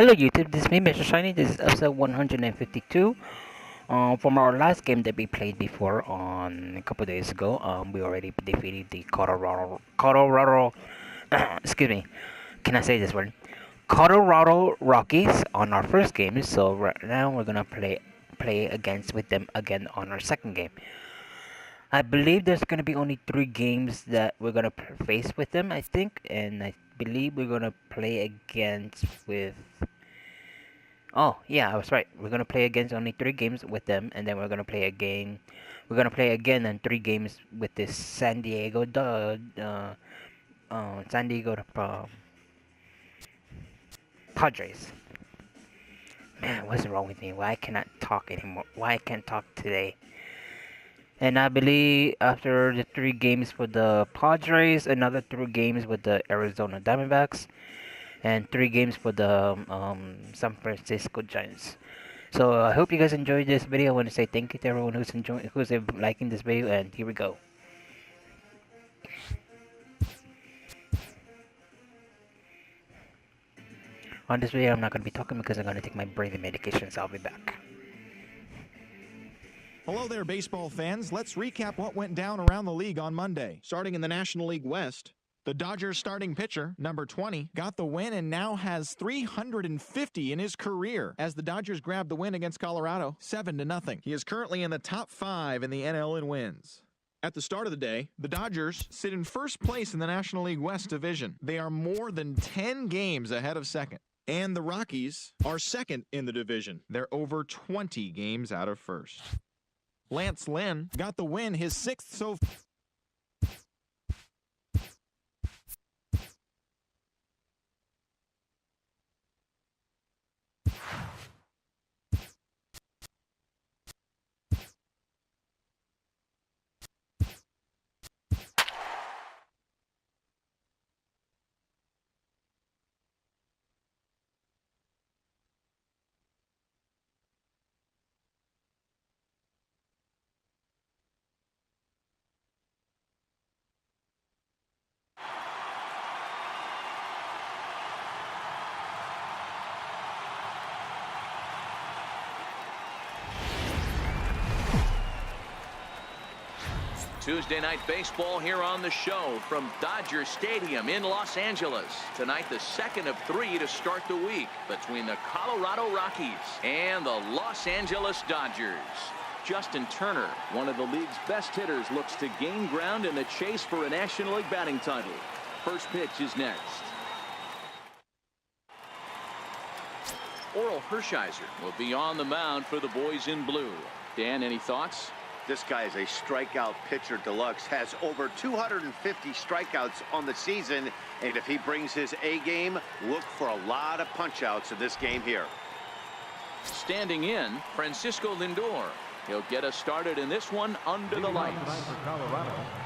Hello YouTube, this is me, Mr. Shiny. This is episode 152. From our last game that we played before on a couple days ago, we already defeated the Colorado, excuse me, can I say this word? Colorado Rockies on our first game. So right now we're gonna play against with them again on our second game. I believe there's gonna be only 3 games that we're gonna face with them, I think, and I believe we're gonna play against with. Oh, yeah, I was right. We're gonna play against only 3 games with them, and then we're gonna play again. We're gonna play again in 3 games with this San Diego Padres. Man, what's wrong with me? Why I cannot talk anymore? Why I can't talk today? And I believe after the 3 games for the Padres, another 3 games with the Arizona Diamondbacks, and 3 games for the San Francisco Giants. So I hope you guys enjoyed this video. I want to say thank you to everyone who's liking this video, and here we go. On this video, I'm not going to be talking because I'm going to take my breathing medication, so I'll be back. Hello there, baseball fans. Let's recap what went down around the league on Monday. Starting in the National League West, the Dodgers starting pitcher, number 20, got the win and now has 350 in his career as the Dodgers grabbed the win against Colorado 7-0. He is currently in the top 5 in the NL in wins. At the start of the day, the Dodgers sit in first place in the National League West division. They are more than 10 games ahead of second. And the Rockies are second in the division. They're over 20 games out of first. Lance Lynn got the win, his 6th so far. Tuesday night baseball here on the show from Dodger Stadium in Los Angeles. Tonight, the second of 3 to start the week between the Colorado Rockies and the Los Angeles Dodgers. Justin Turner, one of the league's best hitters, looks to gain ground in the chase for a National League batting title. First pitch is next. Oral Hershiser will be on the mound for the boys in blue. Dan, any thoughts? This guy is a strikeout pitcher deluxe, has over 250 strikeouts on the season, and if he brings his A game, look for a lot of punch-outs in this game here. Standing in, Francisco Lindor. He'll get us started in this one under the lights.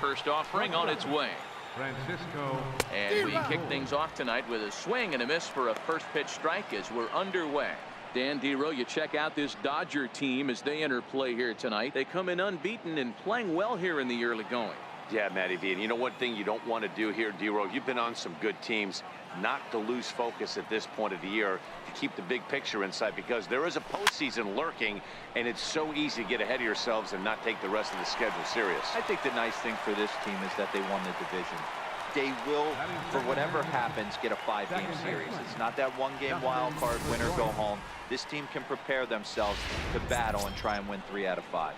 First offering on its way. Francisco. And we kick things off tonight with a swing and a miss for a first pitch strike as we're underway. Dan Dero, you check out this Dodger team as they enter play here tonight. They come in unbeaten and playing well here in the early going. Yeah, Matty V, and you know one thing you don't want to do here, Dero, you've been on some good teams, not to lose focus at this point of the year, to keep the big picture in sight, because there is a postseason lurking, and it's so easy to get ahead of yourselves and not take the rest of the schedule serious. I think the nice thing for this team is that they won the division. They will, for whatever happens, get a 5-game series. It's not that 1-game wild card, win or go home. This team can prepare themselves to battle and try and win 3 out of 5.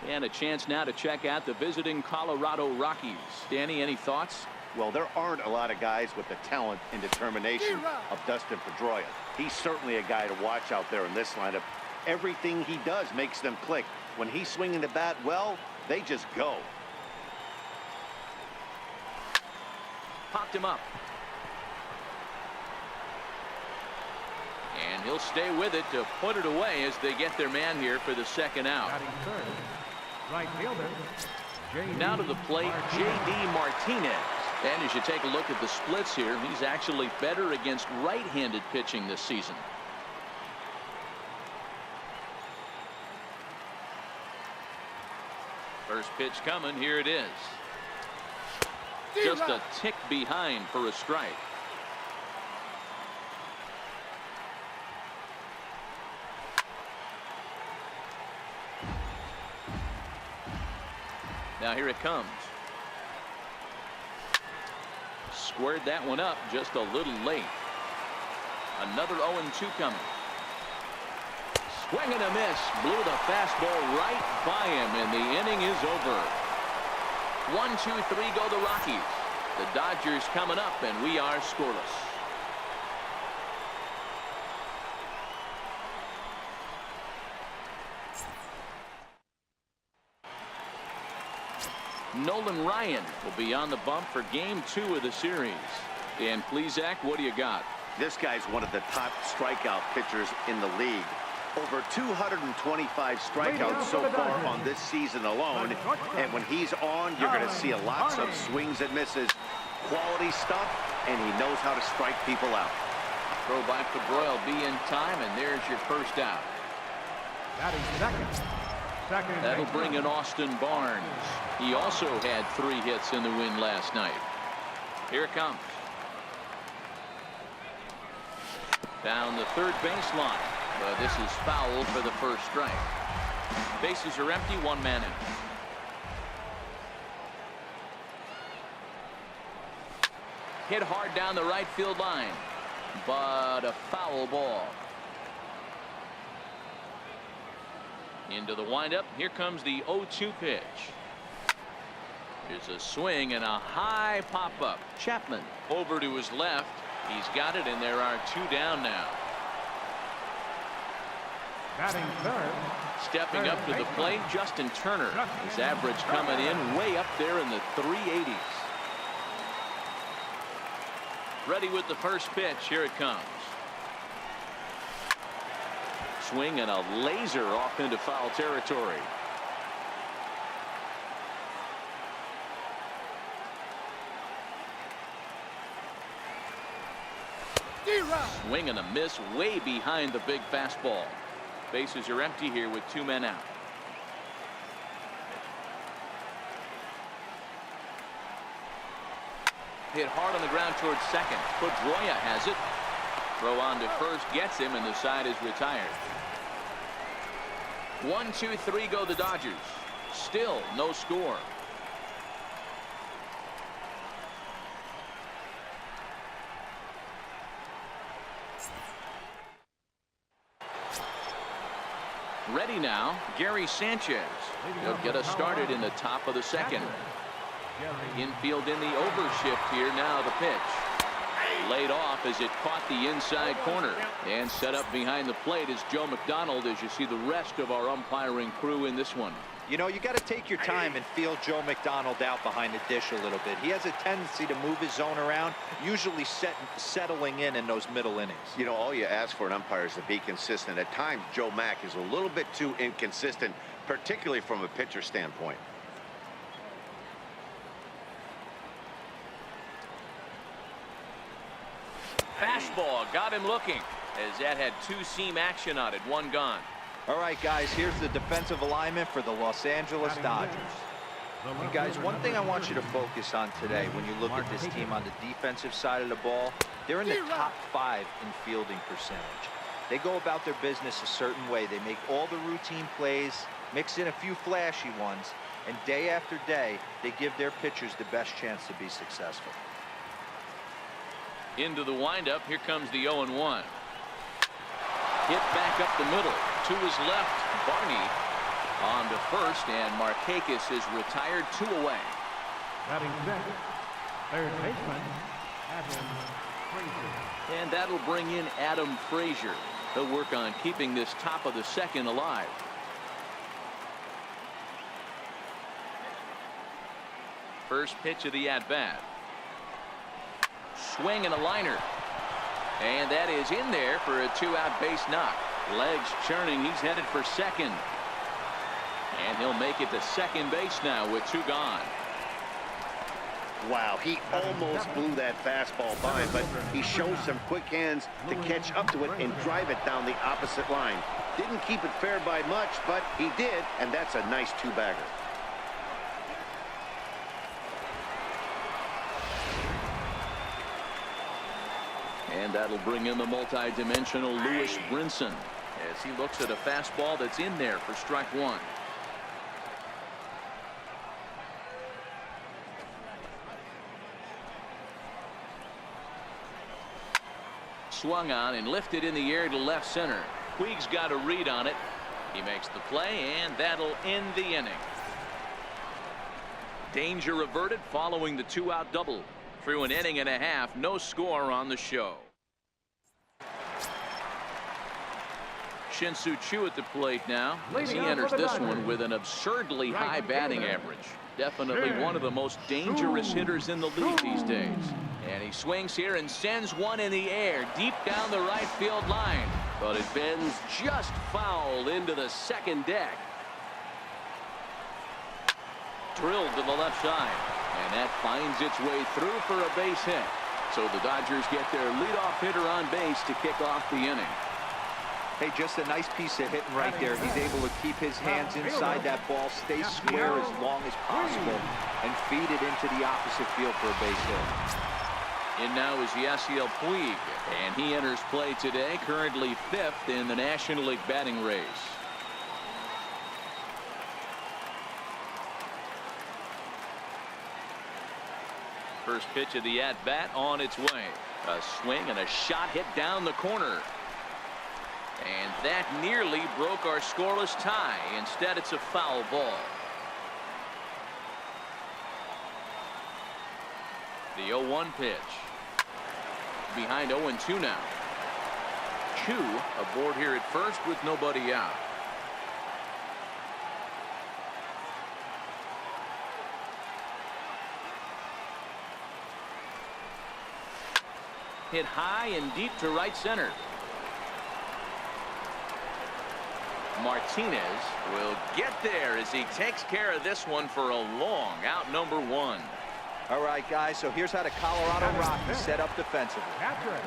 And a chance now to check out the visiting Colorado Rockies. Danny, any thoughts? Well, there aren't a lot of guys with the talent and determination of Dustin Pedroia. He's certainly a guy to watch out there in this lineup. Everything he does makes them click. When he's swinging the bat, well, they just go. Popped him up. And he'll stay with it to put it away as they get their man here for the second out. Right fielder. Now to the plate, J.D. Martinez. And as you take a look at the splits here, he's actually better against right-handed pitching this season. First pitch coming. Here it is. Just a tick behind for a strike. Now here it comes. Squared that one up just a little late. Another 0-2 coming. Swing and a miss. Blew the fastball right by him, and the inning is over. 1-2-3 go the Rockies. The Dodgers coming up, and we are scoreless. Nolan Ryan will be on the bump for game 2 of the series. Dan Plesac, what do you got? This guy's one of the top strikeout pitchers in the league. Over 225 strikeouts so far on this season alone. And when he's on, you're going to see lots of swings and misses. Quality stuff, and he knows how to strike people out. Throw by Pedroia will be in time, and there's your first out. That is second. That'll bring in Austin Barnes. He also had 3 hits in the win last night. Here it comes. Down the third baseline, but this is foul for the first strike. Bases are empty, 1 man in. Hit hard down the right field line, but a foul ball. Into the windup. Here comes the 0-2 pitch. There's a swing and a high pop-up. Chapman over to his left. He's got it, and there are 2 down now. Batting third. Stepping up to the plate, Justin Turner. His average coming in way up there in the 380s. Ready with the first pitch. Here it comes. Swing and a laser off into foul territory. Swing and a miss way behind the big fastball. Bases are empty here with 2 men out. Hit hard on the ground towards second. Pedroia has it. Throw on to first gets him, and the side is retired. 1-2-3 go the Dodgers. Still no score. Ready now, Gary Sanchez. He'll get us started in the top of the second. Infield in the overshift here. Now the pitch. Laid off as it caught the inside corner. And set up behind the plate is Joe McDonald, as you see the rest of our umpiring crew in this one. You know, you got to take your time and feel Joe McDonald out behind the dish a little bit. He has a tendency to move his zone around, usually settling in those middle innings. You know, all you ask for an umpire is to be consistent. At times, Joe Mack is a little bit too inconsistent, particularly from a pitcher standpoint. Fastball got him looking, as that had 2-seam action on it. 1 gone. All right, guys, here's the defensive alignment for the Los Angeles Dodgers. And guys, one thing I want you to focus on today when you look at this team on the defensive side of the ball, they're in the top 5 in fielding percentage. They go about their business a certain way. They make all the routine plays, mix in a few flashy ones, and day after day, they give their pitchers the best chance to be successful. Into the windup. Here comes the 0-1. Hit back up the middle. To his left, Barney on to first, and Markakis is retired. 2 away. Batting second. Third baseman, Adam Frazier. And that'll bring in Adam Frazier. He'll work on keeping this top of the second alive. First pitch of the at-bat. Swing and a liner. And that is in there for a 2-out base knock. Legs churning. He's headed for second. And he'll make it to second base now with 2 gone. Wow, he almost blew that fastball by, but he shows some quick hands to catch up to it and drive it down the opposite line. Didn't keep it fair by much, but he did, and that's a nice 2-bagger. And that'll bring in the multi-dimensional Lewis Brinson as he looks at a fastball that's in there for strike 1. swung on and lifted in the air to left center. Puig's got a read on it. He makes the play, and that'll end the inning. Danger averted following the 2-out double. Through an inning and a half, no score on the show. Shin-Soo Choo at the plate now as he enters this one with an absurdly high batting average. Definitely one of the most dangerous hitters in the league these days. And he swings here and sends one in the air deep down the right field line. But it bends just foul into the second deck. Drilled to the left side. And that finds its way through for a base hit. So the Dodgers get their leadoff hitter on base to kick off the inning. Hey, just a nice piece of hitting right there. He's able to keep his hands inside that ball, stay square as long as possible, and feed it into the opposite field for a base hit. In now is Yasiel Puig, and he enters play today, currently 5th in the National League batting race. First pitch of the at-bat on its way. A swing and a shot hit down the corner. And that nearly broke our scoreless tie. Instead, it's a foul ball. The 0-1 pitch. Behind 0-2 now. Choo aboard here at first with nobody out. Hit high and deep to right center. Martinez will get there as he takes care of this one for a long out, number 1. All right, guys, so here's how the Colorado Rockies set up defensively.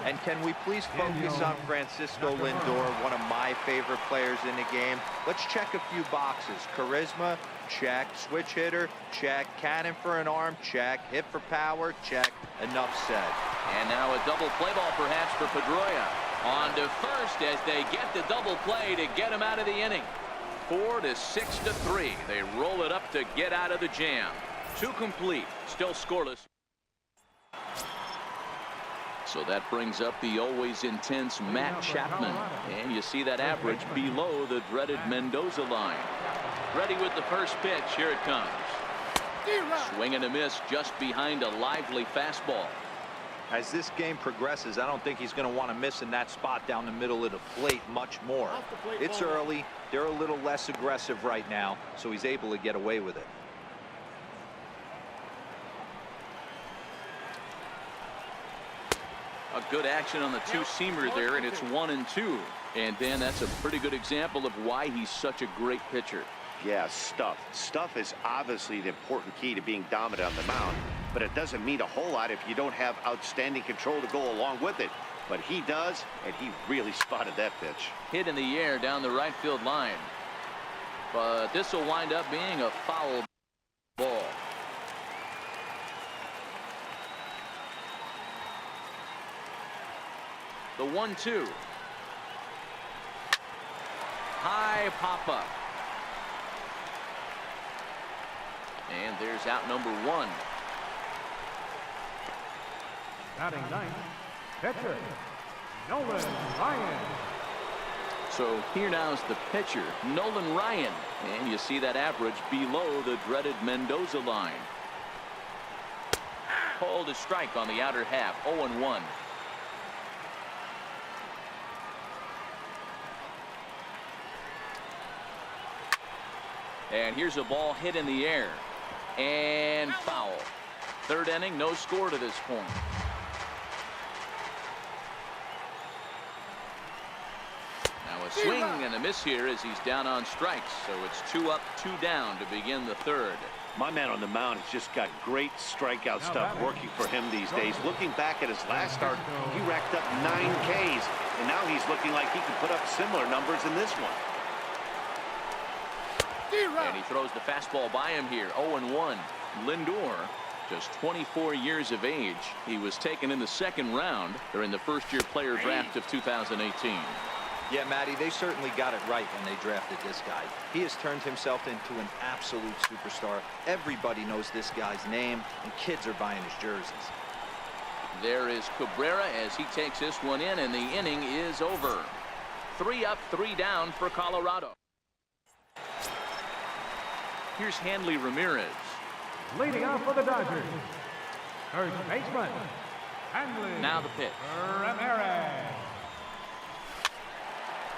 And can we please focus on Francisco Lindor, one of my favorite players in the game? Let's check a few boxes. Charisma, check. Switch hitter, check. Cannon for an arm, check. Hit for power, check. Enough said. And now a double play ball perhaps for Pedroia. On to first as they get the double play to get him out of the inning. 4-6-3. They roll it up to get out of the jam. 2 complete, still scoreless. So that brings up the always intense Matt Chapman. And you see that average below the dreaded Mendoza line. Ready with the first pitch. Here it comes. Swing and a miss just behind a lively fastball. As this game progresses, I don't think he's going to want to miss in that spot down the middle of the plate much more. It's early. They're a little less aggressive right now, so he's able to get away with it. A good action on the two-seamer there, and it's 1-2. And Dan, that's a pretty good example of why he's such a great pitcher. Yeah, stuff. Stuff is obviously the important key to being dominant on the mound, but it doesn't mean a whole lot if you don't have outstanding control to go along with it. But he does, and he really spotted that pitch. Hit in the air down the right field line. But this will wind up being a foul ball. The 1-2. High pop-up. And there's out number 1. Batting 9th, pitcher, Nolan Ryan. So here now is the pitcher, Nolan Ryan. And you see that average below the dreaded Mendoza line. Called a strike on the outer half, 0-1. And here's a ball hit in the air. And foul. 3rd inning, no score to this point. Now a swing and a miss here as he's down on strikes. So it's 2 up, 2 down to begin the 3rd. My man on the mound has just got great strikeout stuff working for him these days. Looking back at his last start, he racked up 9 Ks, and now he's looking like he could put up similar numbers in this one. And he throws the fastball by him here. 0-1. Lindor, just 24 years of age. He was taken in the 2nd round during the first-year player draft of 2018. Yeah, Matty, they certainly got it right when they drafted this guy. He has turned himself into an absolute superstar. Everybody knows this guy's name, and kids are buying his jerseys. There is Cabrera as he takes this one in, and the inning is over. 3 up, 3 down for Colorado. Here's Hanley Ramirez. Leading off for the Dodgers, first baseman, Hanley Now the pitch. Ramirez.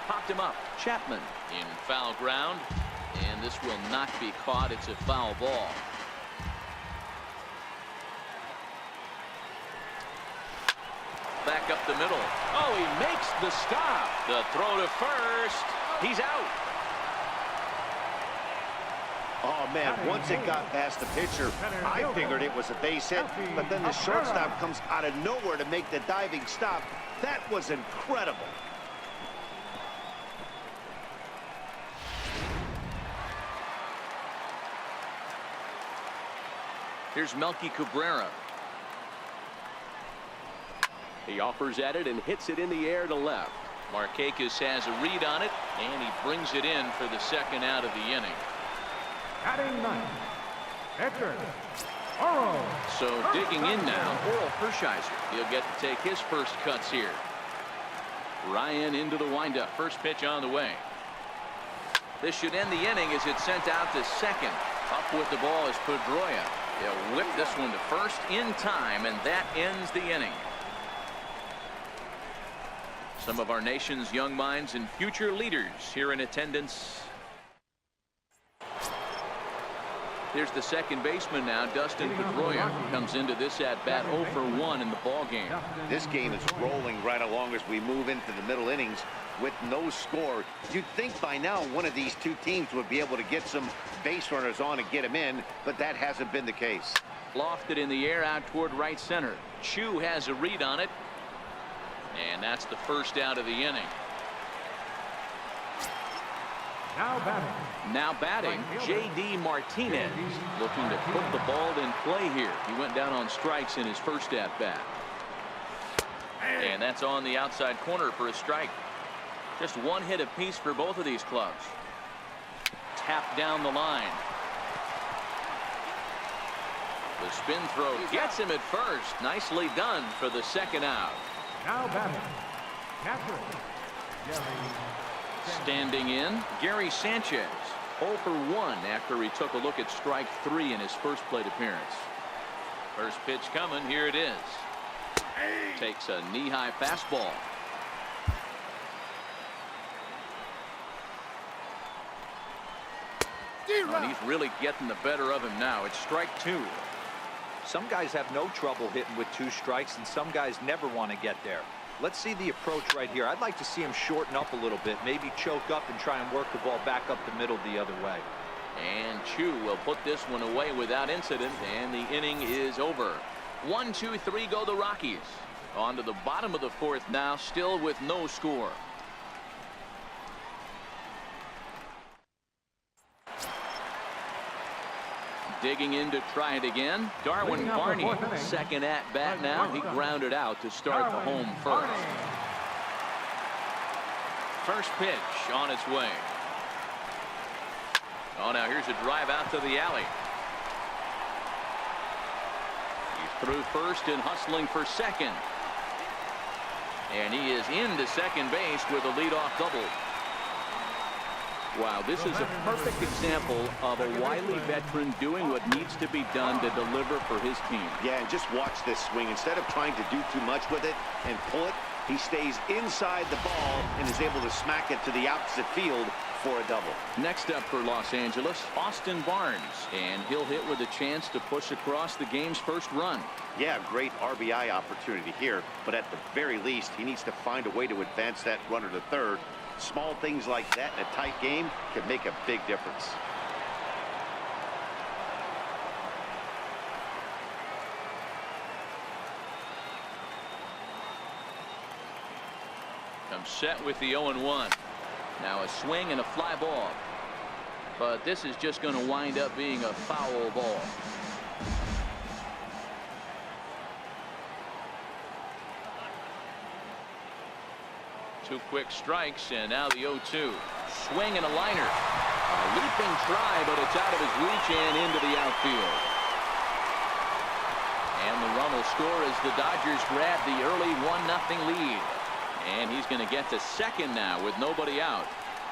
Popped him up. Chapman in foul ground, and this will not be caught. It's a foul ball. Back up the middle. Oh, he makes the stop. The throw to first. He's out. Oh, man, once it got past the pitcher, I figured it was a base hit, but then the shortstop comes out of nowhere to make the diving stop. That was incredible. Here's Melky Cabrera. He offers at it and hits it in the air to left. Markakis has a read on it, and he brings it in for the second out of the inning. Batting ninth, pitcher, Oro. So digging in now, Oral Hershiser. He'll get to take his first cuts here. Ryan into the windup. First pitch on the way. This should end the inning as it's sent out to second. Up with the ball is Pedroia. He'll whip this one to first in time, and that ends the inning. Some of our nation's young minds and future leaders here in attendance. Here's the second baseman now, Dustin Pedroia, comes into this at bat 0 for 1 in the ball game. This game is rolling right along as we move into the middle innings with no score. You'd think by now one of these two teams would be able to get some base runners on and get them in, but that hasn't been the case. Lofted in the air out toward right center. Chu has a read on it, and that's the first out of the inning. Now batting, J.D. Martinez, looking to put the ball in play here. He went down on strikes in his first at bat, and that's on the outside corner for a strike. Just one hit apiece for both of these clubs. Tapped down the line. The spin throw gets him at first. Nicely done for the second out. Now batting, catcher, Jerry. Standing in, Gary Sanchez, 0 for 1 after he took a look at strike 3 in his first plate appearance. First pitch coming, here it is. Takes a knee-high fastball. And he's really getting the better of him now. It's strike 2. Some guys have no trouble hitting with 2 strikes, and some guys never want to get there. Let's see the approach right here. I'd like to see him shorten up a little bit, maybe choke up and try and work the ball back up the middle the other way. And Chu will put this one away without incident, and the inning is over. 1, 2, 3 go the Rockies. On to the bottom of the 4th now, still with no score. Digging in to try it again. Darwin Barney, second at bat now. He grounded out to start the home first. First pitch on its way. Oh, now here's a drive out to the alley. He's through first and hustling for second. And he is into second base with a leadoff double. Wow, this is a perfect example of a wily veteran doing what needs to be done to deliver for his team. Yeah, and just watch this swing. Instead of trying to do too much with it and pull it, he stays inside the ball and is able to smack it to the opposite field for a double. Next up for Los Angeles, Austin Barnes, and he'll hit with a chance to push across the game's first run. Yeah, great RBI opportunity here, but at the very least, he needs to find a way to advance that runner to third. Small things like that in a tight game can make a big difference. I'm set with the 0-1. Now a swing and a fly ball. But this is just going to wind up being a foul ball. Two quick strikes, and now the 0-2. Swing and a liner. A leaping try, but it's out of his reach and into the outfield. And the runner final score as the Dodgers grab the early 1-0 lead. And he's going to get to second now with nobody out.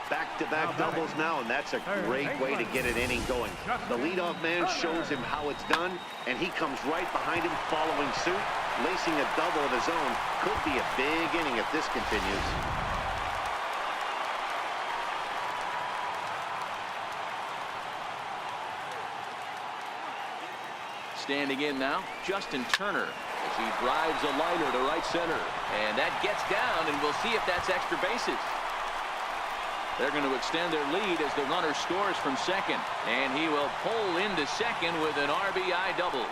Back-to-back doubles now, and that's a great way to get an inning going. The leadoff man shows him how it's done, and he comes right behind him following suit. Lacing a double of his own could be a big inning if this continues. Standing in now, Justin Turner, as he drives a liner to right center. And that gets down, and we'll see if that's extra bases. They're going to extend their lead as the runner scores from second. And he will pull into second with an RBI double.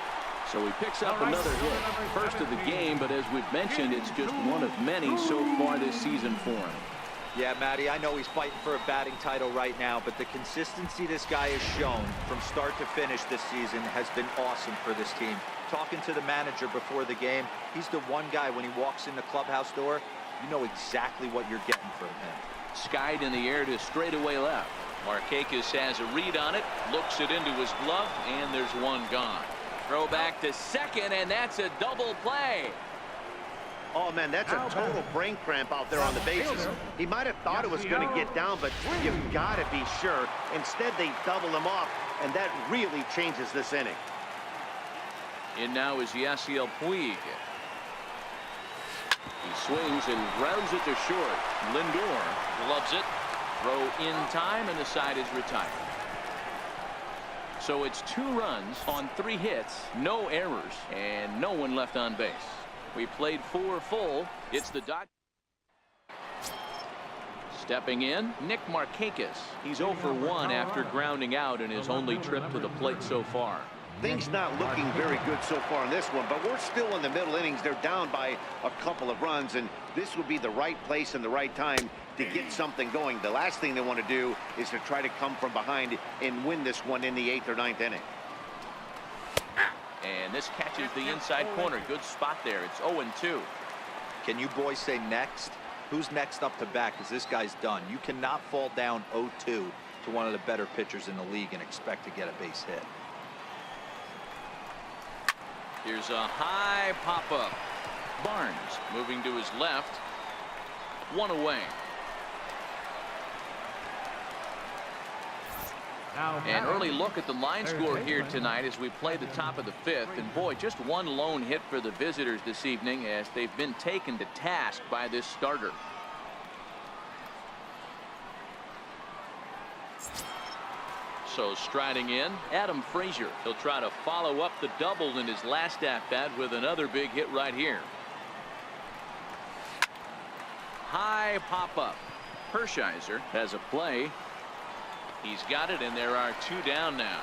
So he picks up another hit. First of the game, but as we've mentioned, it's just one of many so far this season for him. Yeah, Matty, I know he's fighting for a batting title right now, but the consistency this guy has shown from start to finish this season has been awesome for this team. Talking to the manager before the game, he's the one guy when he walks in the clubhouse door, you know exactly what you're getting from him. Skied in the air to straightaway left. Markakis has a read on it, looks it into his glove, and there's one gone. Throw back to second, and that's a double play. Oh, man, that's a total brain cramp out there on the bases. He might have thought it was going to get down, but you've got to be sure. Instead, they double him off, and that really changes this inning. In now is Yasiel Puig. He swings and grounds it to short. Lindor gloves it. Throw in time, and the side is retired. So it's 2 runs on 3 hits, no errors, and no one left on base. We played 4 full. It's the Dodgers. Stepping in, Nick Markakis. He's 0 for 1 after grounding out in his only trip to the plate so far. Things not looking very good so far in this one, but we're still in the middle innings. They're down by a couple of runs, and this would be the right place and the right time to get something going. The last thing they want to do is to try to come from behind and win this one in the 8th or 9th inning. And this catches the inside corner. Good spot there. It's 0-2. Can you boys say next? Who's next up to bat? Because this guy's done. You cannot fall down 0-2 to one of the better pitchers in the league and expect to get a base hit. Here's a high pop-up. Barnes moving to his left. 1 away. An early look at the line score here tonight as we play the top of the 5th. And boy, just 1 lone hit for the visitors this evening as they've been taken to task by this starter. So striding in, Adam Frazier. He'll try to follow up the double in his last at-bat with another big hit right here. High pop-up. Hershiser has a play. He's got it, and there are 2 down now.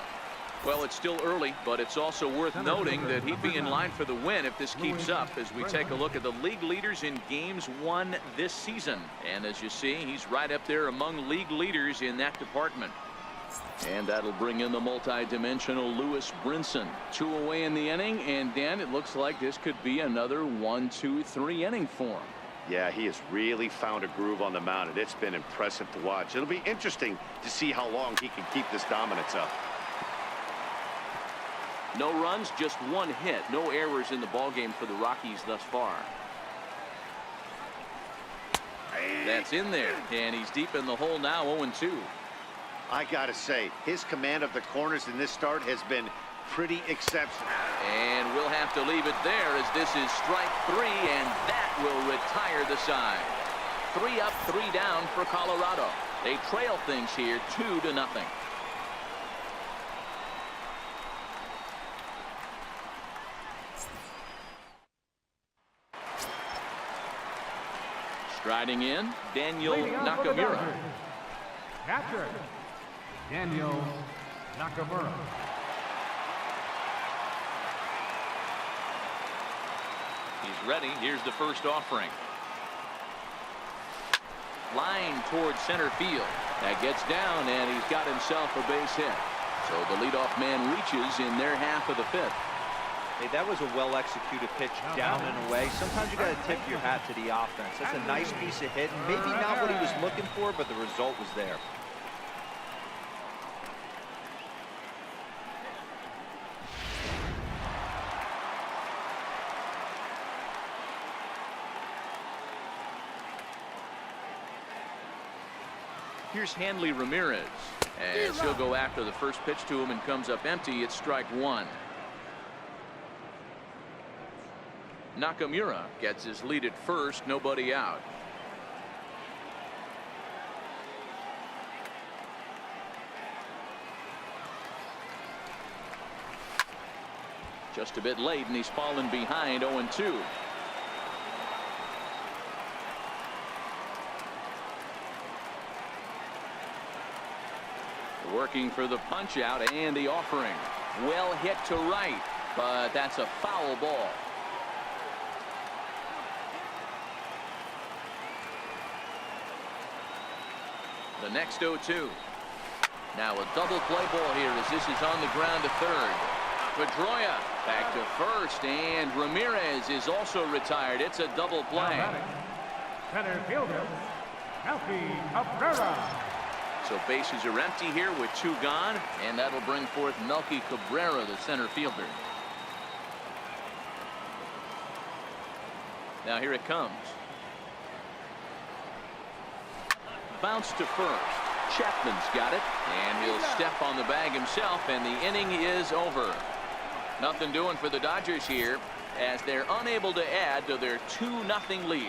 Well, it's still early, but it's also worth noting that he'd be in line for the win if this keeps up as we take a look at the league leaders in games won this season. And as you see, he's right up there among league leaders in that department. And that'll bring in the multi-dimensional Lewis Brinson. 2 away in the inning, and Dan, it looks like this could be another 1-2-3 inning for him. Yeah, he has really found a groove on the mound, and it's been impressive to watch. It'll be interesting to see how long he can keep this dominance up. No runs, just 1 hit. No errors in the ballgame for the Rockies thus far. That's in there, and he's deep in the hole now, 0-2. I gotta say, his command of the corners in this start has been pretty exceptional. And we'll have to leave it there as this is strike 3, and that will retire the side. 3 up, 3 down for Colorado. They trail things here 2-0. Striding in, Daniel Nakamura. Catcher, Daniel Nakamura. He's ready. Here's the first offering. Line towards center field. That gets down, and he's got himself a base hit. So the leadoff man reaches in their half of the 5th. Hey, that was a well-executed pitch down and away. Sometimes you got to tip your hat to the offense. That's a nice piece of hit. Maybe not what he was looking for, but the result was there. Here's Hanley Ramirez, as he'll go after the first pitch to him and comes up empty. It's strike one. Nakamura gets his lead at first, nobody out. Just a bit late, and he's fallen behind 0-2. Working for the punch out and the offering. Well hit to right, but that's a foul ball. The next 0-2. Now a double play ball here as this is on the ground to third. Pedroia back to first, and Ramirez is also retired. It's a double play. Center fielder, Melky Cabrera. So bases are empty here with 2 gone, and that'll bring forth Melky Cabrera, the center fielder. Now here it comes. Bounce to first. Chapman's got it, and he'll step on the bag himself, and the inning is over. Nothing doing for the Dodgers here as they're unable to add to their 2-0 lead.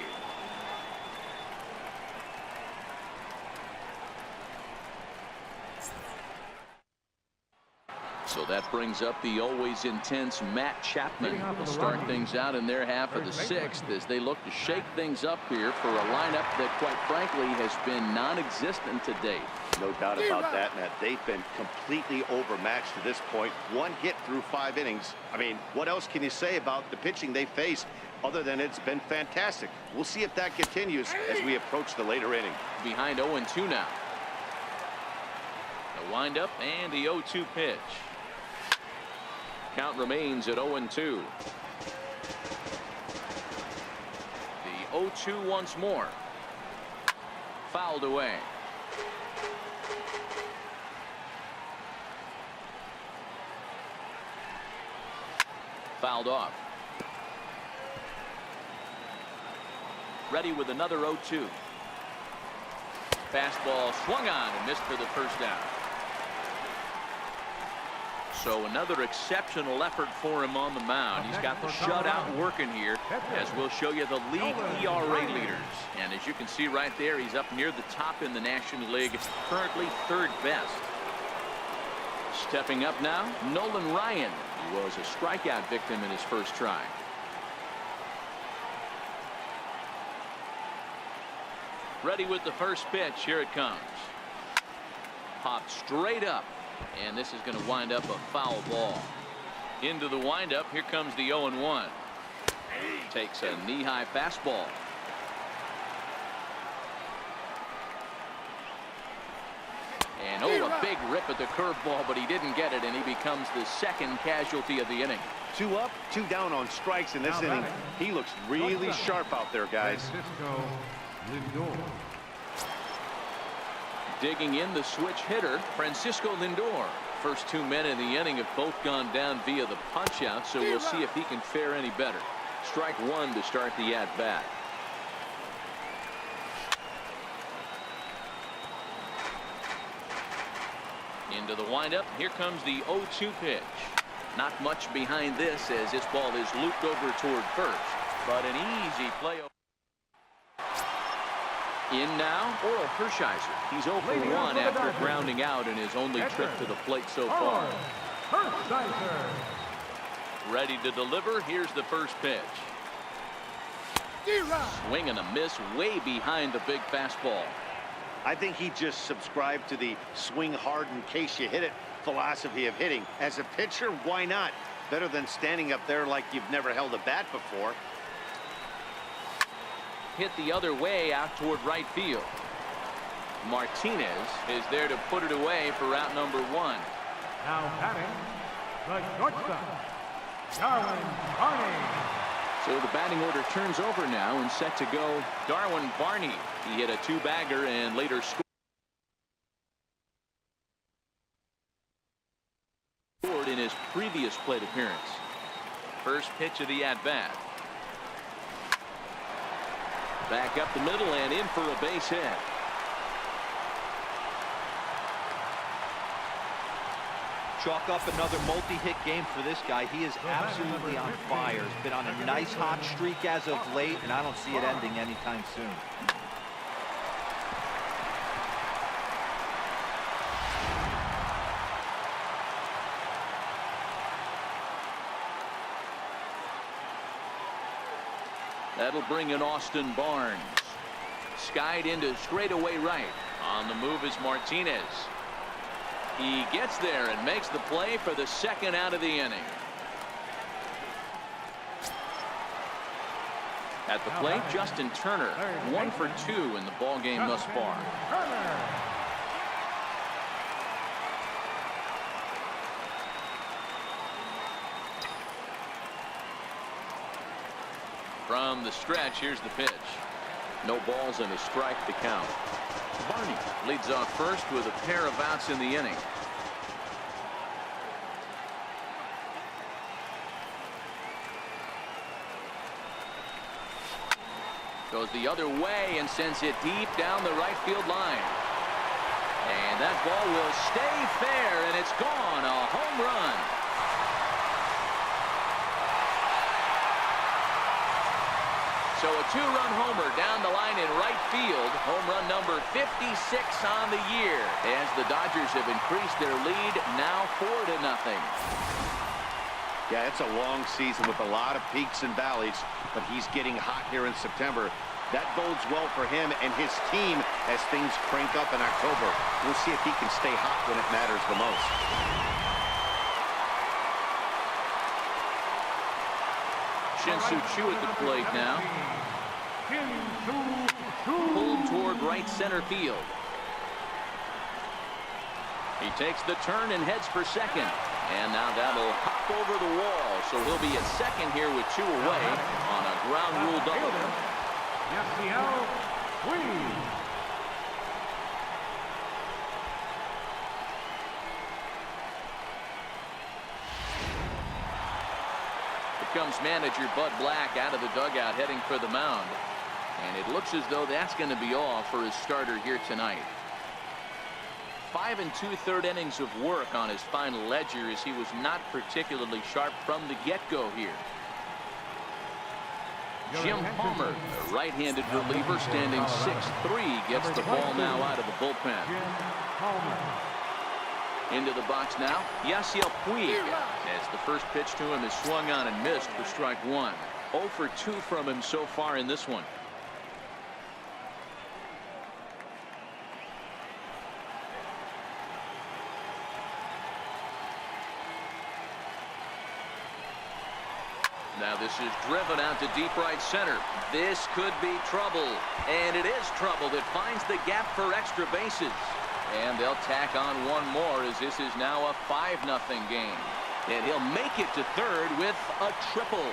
So that brings up the always intense Matt Chapman to start things out in their half of the 6th as they look to shake things up here for a lineup that quite frankly has been non-existent to date. No doubt about that, Matt. They've been completely overmatched to this point. 1 hit through 5 innings. I mean, what else can you say about the pitching they face other than it's been fantastic? We'll see if that continues as we approach the later inning. Behind 0-2 now. The windup and the 0-2 pitch. Count remains at 0-2. The 0-2 once more. Fouled away. Fouled off. Ready with another 0-2. Fastball swung on and missed for the first down. So another exceptional effort for him on the mound. He's got the shutout working here, as we'll show you the league ERA leaders. And as you can see right there, he's up near the top in the National League, currently 3rd best. Stepping up now, Nolan Ryan. He was a strikeout victim in his first try. Ready with the first pitch. Here it comes. Popped straight up. And this is going to wind up a foul ball. Into the windup. Here comes the 0-1. Takes a knee-high fastball. And a big rip at the curveball, but he didn't get it, and he becomes the 2nd casualty of the inning. 2 up, 2 down on strikes in this inning. He looks really sharp out there, guys. Digging in the switch hitter, Francisco Lindor. First 2 men in the inning have both gone down via the punch out, so we'll see if he can fare any better. Strike 1 to start the at bat. Into the windup. Here comes the 0-2 pitch. Not much behind this as this ball is looped over toward first, but an easy play. In now, Oral Hershiser. He's 0 for 1 after grounding out in his only trip to the plate so far. Ready to deliver. Here's the first pitch. Swing and a miss way behind the big fastball. I think he just subscribed to the swing hard in case you hit it philosophy of hitting. As a pitcher, why not? Better than standing up there like you've never held a bat before. Hit the other way out toward right field. Martinez is there to put it away for out number 1. Now batting, the shortstop, Darwin Barney. So the batting order turns over now and set to go. Darwin Barney. He hit a 2-bagger and later scored in his previous plate appearance. First pitch of the at-bat. Back up the middle and in for a base hit. Chalk up another multi-hit game for this guy. He is absolutely on fire. He's been on a nice hot streak as of late, and I don't see it ending anytime soon. That'll bring in Austin Barnes. Skied into straightaway right. On the move is Martinez. He gets there and makes the play for the second out of the inning. At the plate, Justin Turner, 1 for 2 in the ball game thus far. From the stretch, here's the pitch. No balls and a strike to count. Barney leads off first with a pair of outs in the inning. Goes the other way and sends it deep down the right field line. And that ball will stay fair, and it's gone. A home run. So a two-run homer down the line in right field. Home run number 56 on the year, as the Dodgers have increased their lead now 4-0. Yeah, it's a long season with a lot of peaks and valleys, but he's getting hot here in September. That bodes well for him and his team as things crank up in October. We'll see if he can stay hot when it matters the most. Shin-Soo Choo at the plate now. Pulled toward right center field. He takes the turn and heads for second. And now that'll hop over the wall. So he'll be at second here with 2 away on a ground rule double. Comes manager Bud Black out of the dugout heading for the mound, and it looks as though that's going to be all for his starter here tonight. 5 2/3 innings of work on his final ledger, as he was not particularly sharp from the get-go here. Jim Palmer, the right-handed reliever, standing 6'3", gets the ball now out of the bullpen. Into the box now, Yasiel Puig, as the first pitch to him is swung on and missed for strike 1. 0 for 2 from him so far in this one. Now this is driven out to deep right center. This could be trouble, and it is trouble that finds the gap for extra bases. And they'll tack on one more, as this is now a 5-0 game. And he'll make it to third with a triple.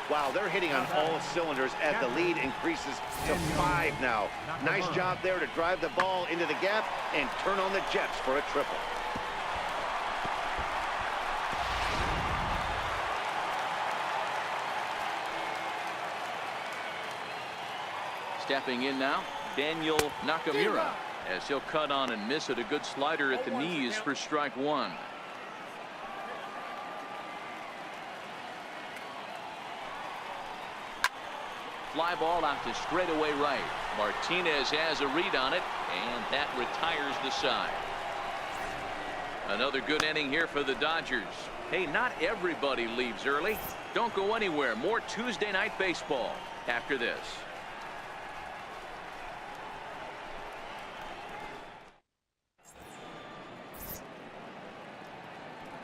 Wow, they're hitting on all cylinders as the lead increases to 5 now. Nice job there to drive the ball into the gap and turn on the Jets for a triple. Stepping in now, Daniel Nakamura, as he'll cut on and miss at a good slider at the knees for strike 1. Fly ball out to straightaway right. Martinez has a read on it, and that retires the side. Another good inning here for the Dodgers. Hey, not everybody leaves early. Don't go anywhere. More Tuesday night baseball after this.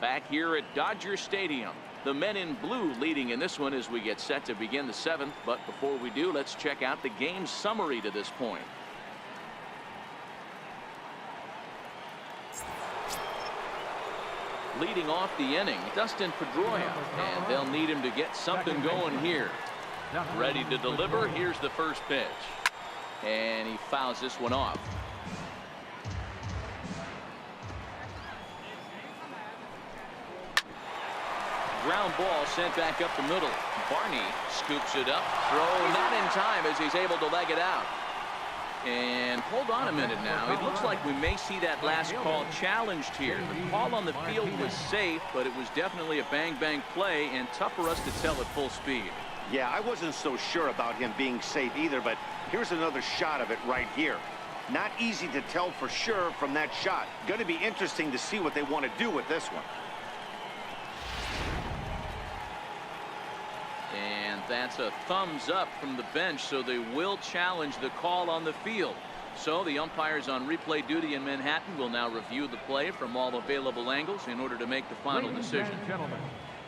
Back here at Dodger Stadium, the men in blue leading in this one as we get set to begin the 7th. But before we do, let's check out the game summary to this point. Leading off the inning, Dustin Pedroia, and they'll need him to get something going here. Ready to deliver. Here's the first pitch, and he fouls this one off. Ground ball sent back up the middle. Barney scoops it up. Throw not in time as he's able to leg it out. And hold on a minute now. It looks like we may see that last call challenged here. The call on the field was safe, but it was definitely a bang-bang play and tough for us to tell at full speed. Yeah, I wasn't so sure about him being safe either, but here's another shot of it right here. Not easy to tell for sure from that shot. Going to be interesting to see what they want to do with this one. And that's a thumbs up from the bench, so they will challenge the call on the field. So the umpires on replay duty in Manhattan will now review the play from all available angles in order to make the final decision. Ladies and gentlemen,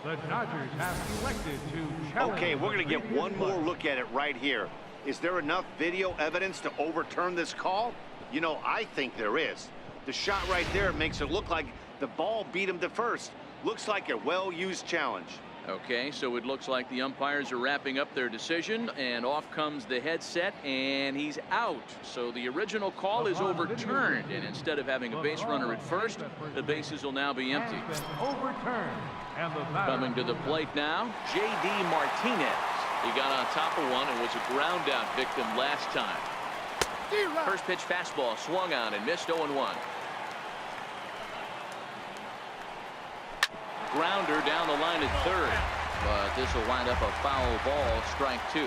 the Dodgers have elected to challenge. Okay, we're going to get one more look at it right here. Is there enough video evidence to overturn this call? You know, I think there is. The shot right there makes it look like the ball beat him to first. Looks like a well-used challenge. Okay, so it looks like the umpires are wrapping up their decision, and off comes the headset, and he's out. So the original call is overturned, and instead of having a base runner at first, the bases will now be empty. Overturned. And the Coming to the plate now, J.D. Martinez. He got on top of one and was a ground out victim last time. First pitch fastball swung on and missed 0-1. Grounder down the line at third, but this will wind up a foul ball, strike 2.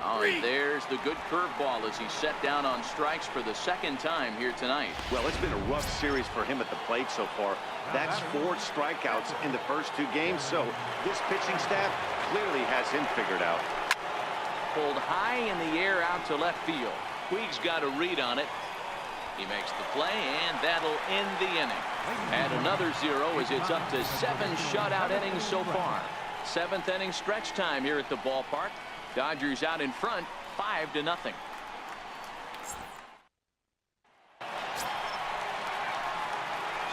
Oh, and there's the good curveball as he's set down on strikes for the second time here tonight. Well, it's been a rough series for him at the plate so far. That's 4 strikeouts in the first 2 games, so this pitching staff clearly has him figured out. Pulled high in the air out to left field. Puig's got a read on it. He makes the play, and that'll end the inning. And another 0 as it's up to 7 shutout innings so far. 7th inning stretch time here at the ballpark. Dodgers out in front, 5-0.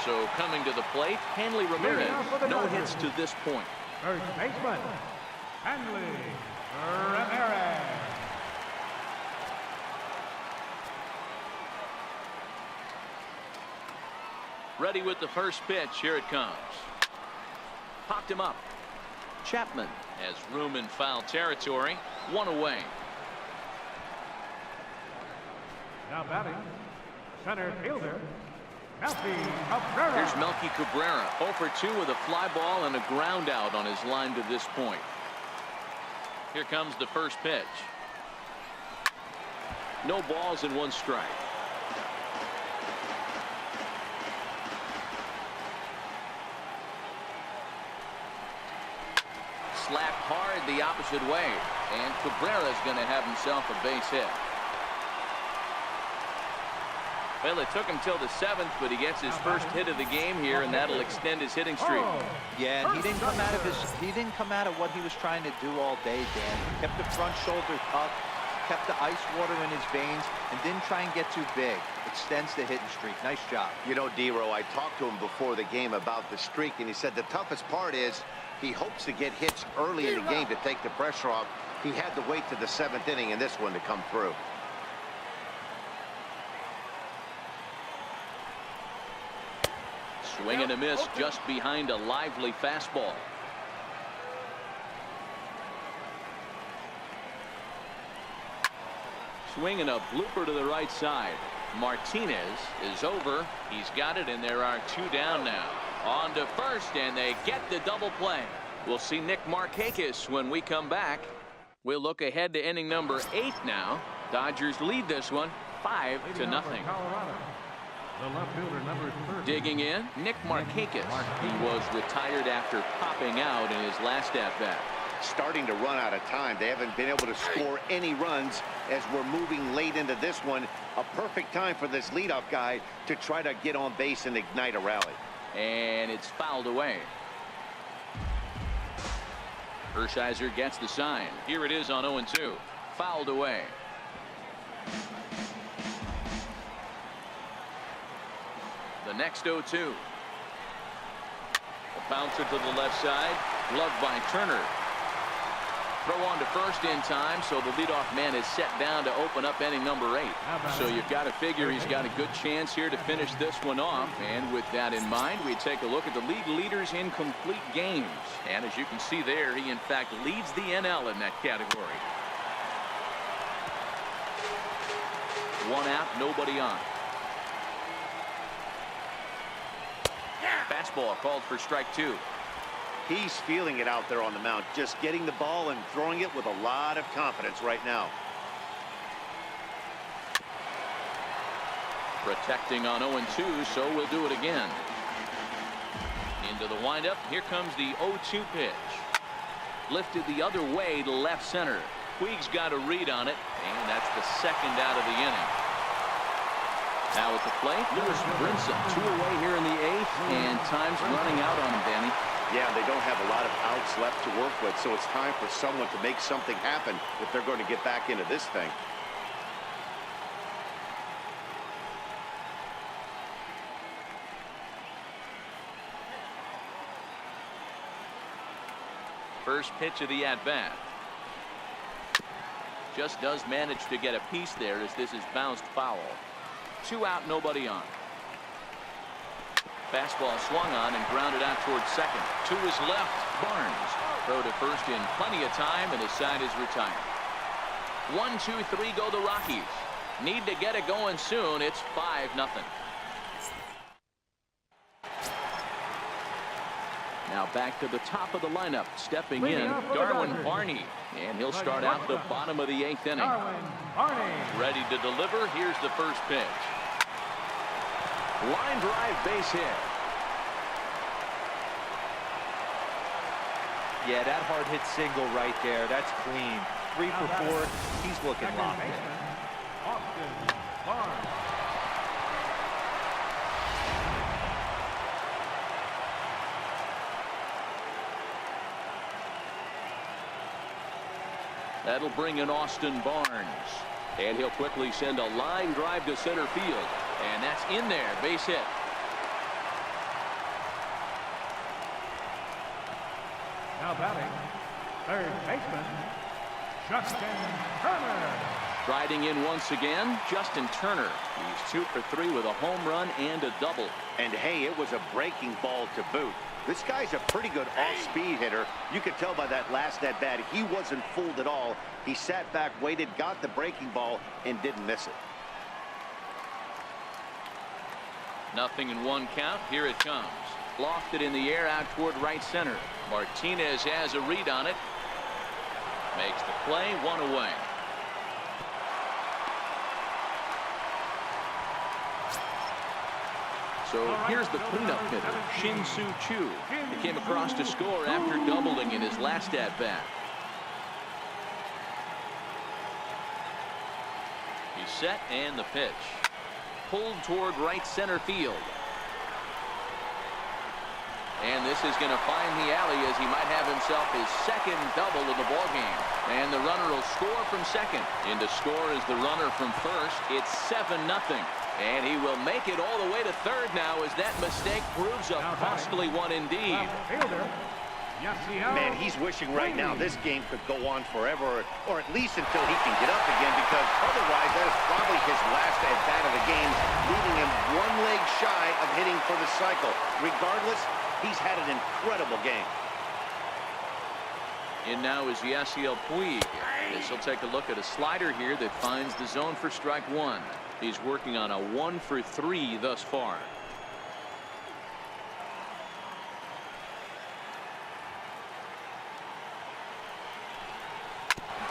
So coming to the plate, Hanley Ramirez. No hits to this point. First baseman, Hanley Ramirez. Ready with the first pitch. Here it comes. Popped him up. Chapman has room in foul territory. 1 away. Now batting, center fielder, Melky Cabrera. Here's Melky Cabrera. 0 for 2 with a fly ball and a ground out on his line to this point. Here comes the first pitch. No balls and 1 strike. Slapped hard the opposite way, and Cabrera's going to have himself a base hit. Well, it took him till the 7th, but he gets his first hit of the game here, and that'll extend his hitting streak. Yeah, and he didn't come out of what he was trying to do all day, Dan. Kept the front shoulder up, kept the ice water in his veins, and didn't try and get too big. Extends the hitting streak. Nice job. You know, D-Row, I talked to him before the game about the streak, and he said the toughest part is he hopes to get hits early in the game to take the pressure off. He had to wait to the 7th inning in this one to come through. Swing and a miss just behind a lively fastball. Swing and a blooper to the right side. Martinez is over. He's got it, and there are 2 down now. On to first, and they get the double play. We'll see Nick Markakis when we come back. We'll look ahead to inning number 8 now. Dodgers lead this one 5-0. The left fielder, number 30. Digging in, Nick Markakis. He was retired after popping out in his last at-bat. Starting to run out of time. They haven't been able to score any runs as we're moving late into this one. A perfect time for this leadoff guy to try to get on base and ignite a rally. And it's fouled away. Hershiser gets the sign. Here it is on 0-2. Fouled away. The next 0-2. A bouncer to the left side. Gloved by Turner. Throw on to first in time, so the leadoff man is set down to open up inning number 8. So you've got to figure he's got a good chance here to finish this one off. And with that in mind, we take a look at the league leaders in complete games. And as you can see there, he in fact leads the NL in that category. One out, nobody on. Fastball called for strike 2. He's feeling it out there on the mound, just getting the ball and throwing it with a lot of confidence right now. Protecting on 0-2, so we'll do it again. Into the windup. Here comes the 0-2 pitch. Lifted the other way to left center. Puig's got a read on it, and that's the second out of the inning. Now at the plate, Lewis Brinson, 2 away here in the 8th, and time's running out on him, Danny. Yeah, they don't have a lot of outs left to work with, so it's time for someone to make something happen if they're going to get back into this thing. First pitch of the at-bat. Just does manage to get a piece there as this is bounced foul. 2 out, nobody on. Fastball swung on and grounded out towards second. To his left, Barnes. Throw to first in plenty of time, and the side is retired. 1, 2, 3 go the Rockies. Need to get it going soon. It's 5-0. Now back to the top of the lineup. Stepping in, Darwin Barney. And he'll start out the bottom of the 8th inning. Ready to deliver. Here's the first pitch. Line drive, base hit. Yeah, that hard hit single right there. That's clean. 3 for 4. He's looking locked in. That'll bring in Austin Barnes. And he'll quickly send a line drive to center field. And that's in there. Base hit. Now batting, third baseman, Justin Turner. Riding in once again, Justin Turner. He's 2 for 3 with a home run and a double. And hey, it was a breaking ball to boot. This guy's a pretty good off-speed hitter. You could tell by that last at-bat, he wasn't fooled at all. He sat back, waited, got the breaking ball, and didn't miss it. 0-1 count. Here it comes. Lofted in the air out toward right center. Martinez has a read on it. Makes the play. 1 away. So here's the cleanup hitter, Shin-Soo Choo. He came across to score after doubling in his last at-bat. He's set, and the pitch. Pulled toward right center field. And this is going to find the alley as he might have himself his second double of the ballgame. And the runner will score from second. In to score is the runner from first. It's 7-0. And he will make it all the way to third now as that mistake proves a costly one indeed. Man, he's wishing right now this game could go on forever, or at least until he can get up again, because otherwise that is probably his last at-bat of the game, leaving him 1 leg shy of hitting for the cycle. Regardless, he's had an incredible game. And now is Yasiel Puig. This will take a look at a slider here that finds the zone for strike 1. He's working on a 1 for 3 thus far.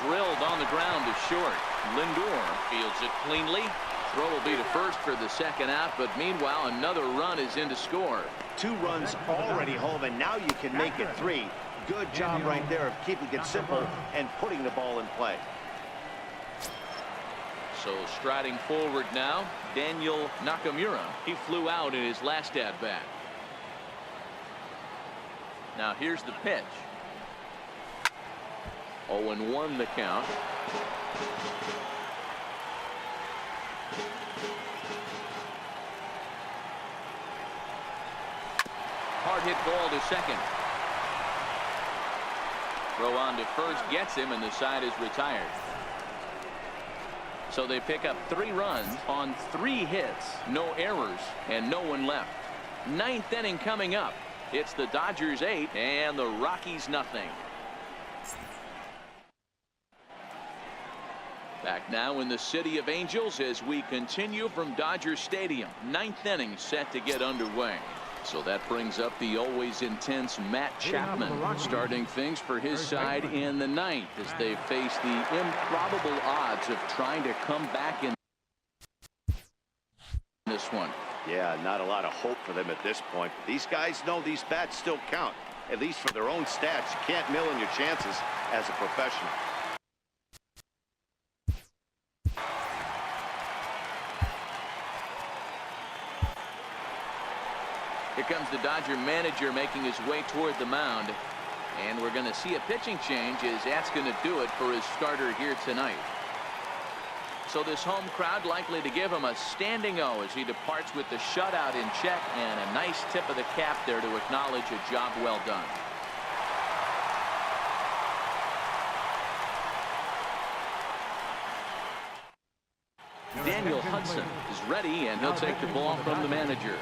Drilled on the ground to short. Lindor fields it cleanly. Throw will be to first for the second out, but meanwhile another run is in to score. 2 runs already home, and now you can make it 3. Good job right there of keeping it simple and putting the ball in play. So striding forward now, Daniel Nakamura. He flew out in his last at-bat. Now here's the pitch. 0-1 the count. Hard hit ball to second. Throw on to first gets him, and the side is retired. So they pick up 3 runs on 3 hits, no errors, and no one left. 9th inning coming up. It's the Dodgers 8 and the Rockies 0. Back now in the City of Angels as we continue from Dodger Stadium. 9th inning set to get underway. So that brings up the always intense Matt Chapman, starting things for his side in the 9th as they face the improbable odds of trying to come back in this one. Yeah, not a lot of hope for them at this point. These guys know these bats still count, at least for their own stats. You can't mill in your chances as a professional. Here comes the Dodger manager making his way toward the mound. And we're going to see a pitching change as that's going to do it for his starter here tonight. So this home crowd likely to give him a standing O as he departs with the shutout in check, and a nice tip of the cap there to acknowledge a job well done. Daniel Hudson is ready, and he'll take the ball from the manager.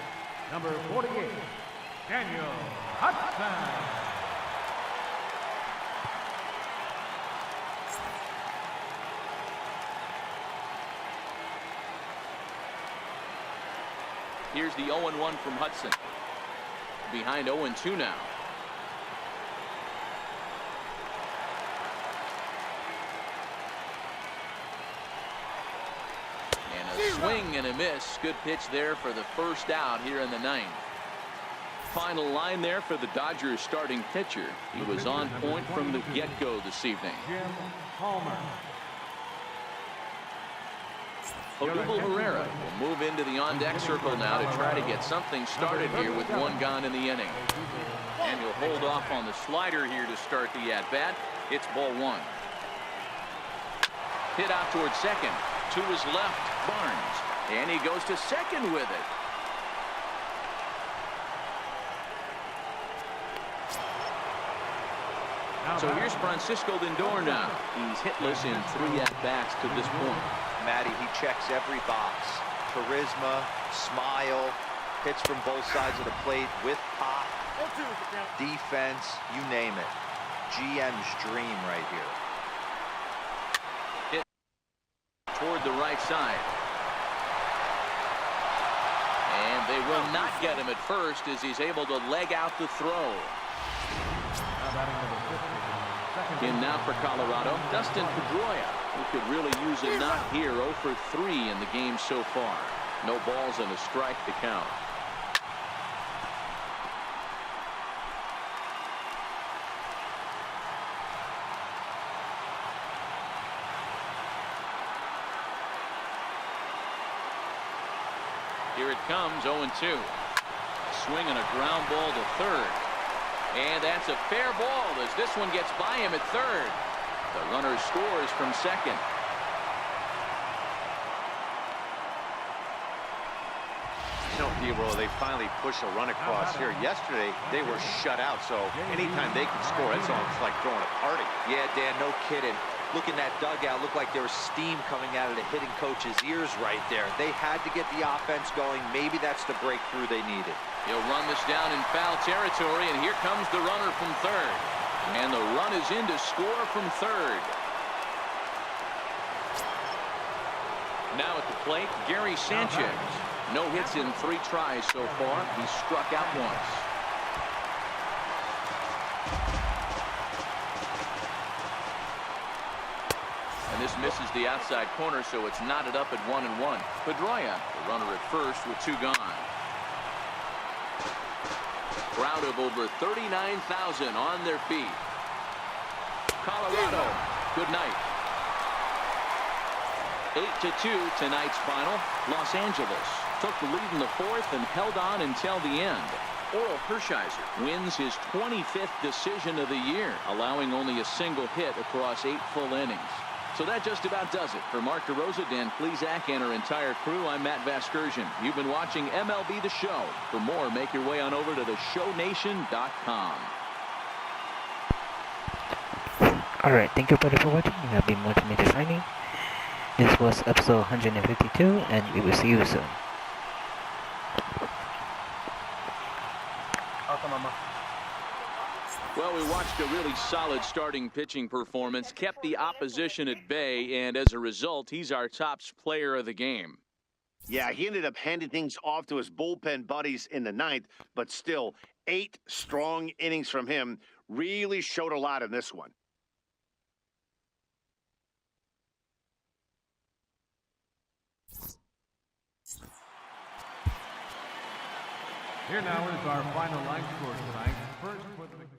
Number 48, Daniel Hudson. Here's the 0-1 from Hudson. Behind 0-2 now. And a swing and a miss. Good pitch there for the first out here in the 9th. Final line there for the Dodgers starting pitcher. He was on point from the get-go this evening. Jim Palmer. Odubel Herrera will move into the on-deck circle now to try to get something started here with one gone in the inning. And he'll hold off on the slider here to start the at-bat. It's ball one. Hit out towards second. To his left, Barnes. And he goes to second with it. So here's Francisco Lindor now. He's hitless in 3 at-bats to this point. Matty, he checks every box. Charisma, smile, hits from both sides of the plate with pop, defense, you name it. GM's dream right here. Hit toward the right side. And they will not get him at first as he's able to leg out the throw. In now for Colorado, Dustin Pedroia, who could really use a knock here. 0 for 3 in the game so far. No balls and a strike to count. Here it comes, 0-2. Swing and a ground ball to third. And that's a fair ball as this one gets by him at third. The runner scores from second. You know, D-Roll, they finally push a run across here. Yesterday, they were shut out, so anytime they can score, it's almost like throwing a party. Yeah, Dan, no kidding. Look in that dugout. Looked like there was steam coming out of the hitting coach's ears right there. They had to get the offense going. Maybe that's the breakthrough they needed. He'll run this down in foul territory, and here comes the runner from third. And the run is in to score from third. Now at the plate, Gary Sanchez. No hits in 3 tries so far. He struck out once. And this misses the outside corner, so it's knotted up at 1-1. Pedroia, the runner at first with 2 gone. Crowd of over 39,000 on their feet. Colorado, good night. 8-2 tonight's final. Los Angeles took the lead in the 4th and held on until the end. Oral Hershiser wins his 25th decision of the year, allowing only a single hit across 8 full innings. So that just about does it. For Mark DeRosa, Dan Plesac, and our entire crew, I'm Matt Vasgersian. You've been watching MLB The Show. For more, make your way on over to theshownation.com. Alright, thank you everybody for watching. You have been Multimedia Shining. This was episode 152, and we will see you soon. Well, we watched a really solid starting pitching performance, kept the opposition at bay, and as a result, he's our top player of the game. Yeah, he ended up handing things off to his bullpen buddies in the ninth, but still, 8 strong innings from him really showed a lot in this one. Here now is our final line score tonight. First for the